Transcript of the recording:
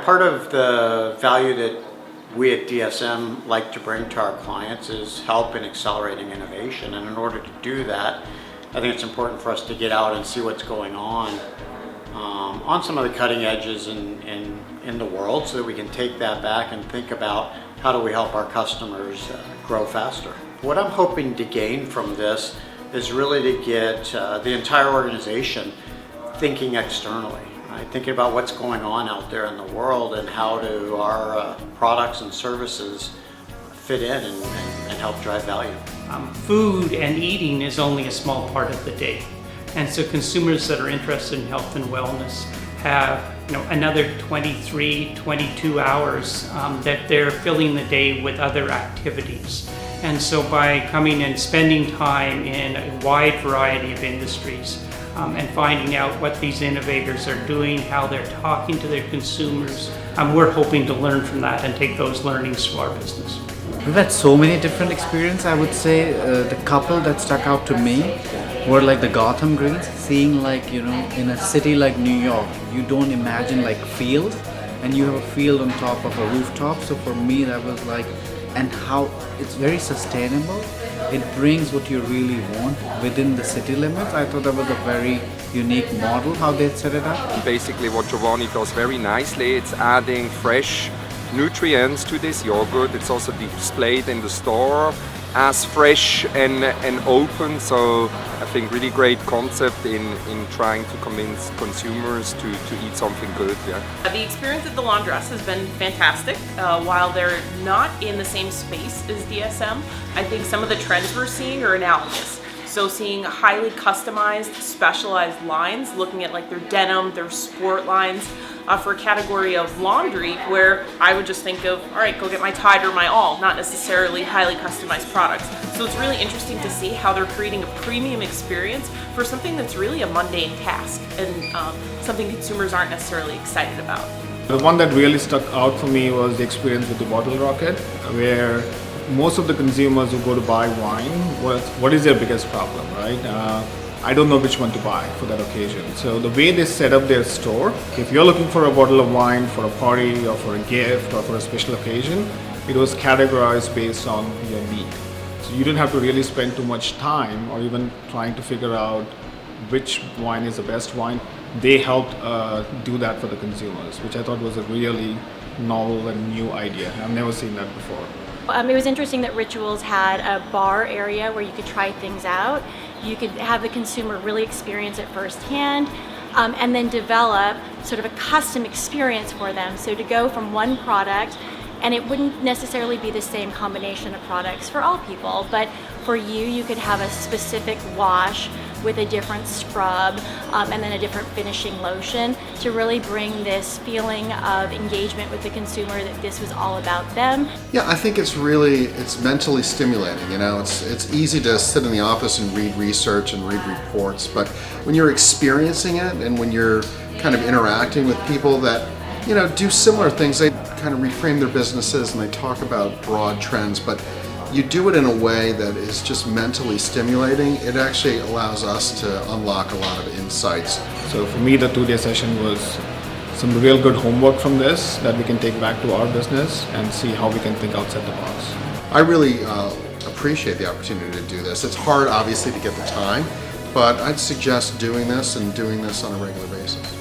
Part of the value that we at DSM like to bring to our clients is help in accelerating innovation. And in order to do that, I think it's important for us to get out and see what's going on some of the cutting edges in the world, so that we can take that back and think about how do we help our customers grow faster. What I'm hoping to gain from this is really to get the entire organization thinking externally, right? Thinking about what's going on out there in the world and how do our products and services fit in and help drive value. Food and eating is only a small part of the day. And so consumers that are interested in health and wellness have another 23, 22 hours that they're filling the day with other activities. And so by coming and spending time in a wide variety of industries and finding out what these innovators are doing, how they're talking to their consumers, we're hoping to learn from that and take those learnings to our business. We've had so many different experiences. I would say the couple that stuck out to me were like the Gotham greens. Seeing in a city like New York, you don't imagine like field, and you have a field on top of a rooftop. So for me that was like, and how it's very sustainable. It brings what you really want within the city limits. I thought that was a very unique model how they set it up. Basically what Giovanni does very nicely, it's adding fresh nutrients to this yogurt. It's also displayed in the store as fresh and open, so I think really great concept in trying to convince consumers to eat something good. Yeah. The experience at the laundress has been fantastic. While they're not in the same space as DSM, I think some of the trends we're seeing are analogous. So seeing highly customized, specialized lines, looking at like their denim, their sport lines, for a category of laundry where I would just think of, all right, go get my Tide or my All, not necessarily highly customized products. So it's really interesting to see how they're creating a premium experience for something that's really a mundane task and something consumers aren't necessarily excited about. The one that really stuck out for me was the experience with the bottle rocket, where most of the consumers who go to buy wine, what is their biggest problem, right? I don't know which one to buy for that occasion. So the way they set up their store, if you're looking for a bottle of wine for a party or for a gift or for a special occasion, it was categorized based on your need. So you didn't have to really spend too much time or even trying to figure out which wine is the best wine. They helped do that for the consumers, which I thought was a really novel and new idea. I've never seen that before. It was interesting that Rituals had a bar area where you could try things out. You could have the consumer really experience it firsthand and then develop sort of a custom experience for them. So to go from one product, and it wouldn't necessarily be the same combination of products for all people, but for you, you could have a specific wash with a different scrub and then a different finishing lotion to really bring this feeling of engagement with the consumer, that this was all about them. Yeah, I think it's mentally stimulating. It's easy to sit in the office and read research and read reports, but when you're experiencing it and when you're kind of interacting with people that do similar things, they kind of reframe their businesses and they talk about broad trends, but you do it in a way that is just mentally stimulating. It actually allows us to unlock a lot of insights. So for me, the 2-day session was some real good homework from this that we can take back to our business and see how we can think outside the box. I really appreciate the opportunity to do this. It's hard, obviously, to get the time, but I'd suggest doing this and doing this on a regular basis.